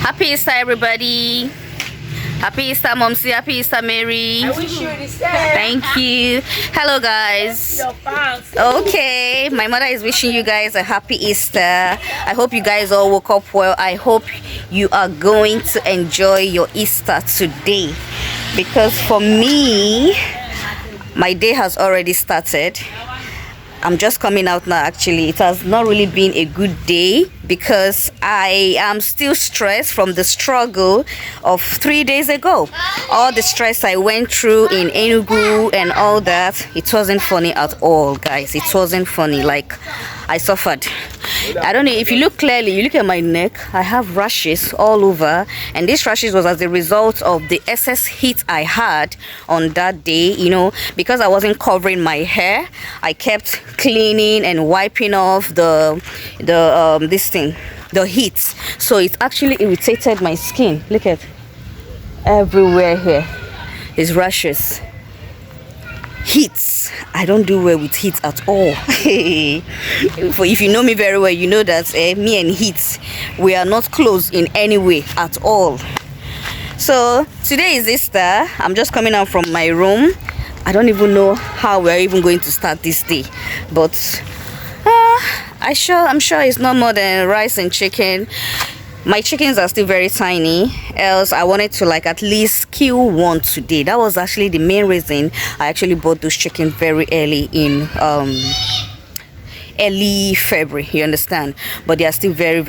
Happy Easter, everybody. Happy Easter, Momsy. Happy Easter, Mary. I wish you the same. Thank you. Hello, guys. Okay, my mother is wishing you guys a happy Easter. I hope you guys all woke up well. I hope you are going to enjoy your Easter today, because for me, my day has already started. I'm just coming out now. Actually, it has not really been a good day because I am still stressed from the struggle of 3 days ago. All the stress I went through in Enugu and all that, it wasn't funny at all, guys. It wasn't funny. Like, I suffered. I don't know if you look clearly, you look at my neck, I have rashes all over, and this rashes was as a result of the excess heat I had on that day. You know, because I wasn't covering my hair, I kept cleaning and wiping off the heat, so it actually irritated my skin. Look at everywhere here is rashes. Heat, I don't do well with heat at all. If you know me very well, you know that me and heat, we are not close in any way at all. So today is Easter. I'm just coming out from my room. I don't even know how we're even going to start this day, but I'm sure it's not more than rice and chicken. My chickens are still very tiny, else I wanted to like at least kill one today. That was actually the main reason I actually bought those chickens very early in early February, you understand, but they are still very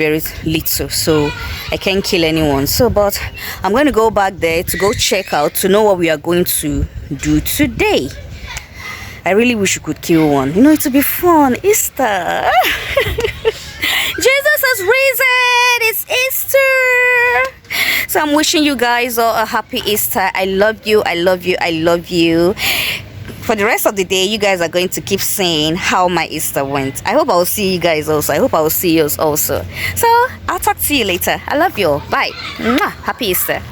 little, so I can't kill anyone. So but I'm going to go back there to go check out to know what we are going to do today. I really wish you could kill one, you know, it would be fun. Easter. Jesus has risen. It's Easter. So I'm wishing you guys all a happy Easter. I love you. I love you. I love you. For the rest of the day, you guys are going to keep saying how my Easter went. I hope I will see you guys also. I hope I will see you also. So I'll talk to you later. I love you all. Bye. Mwah. Happy Easter.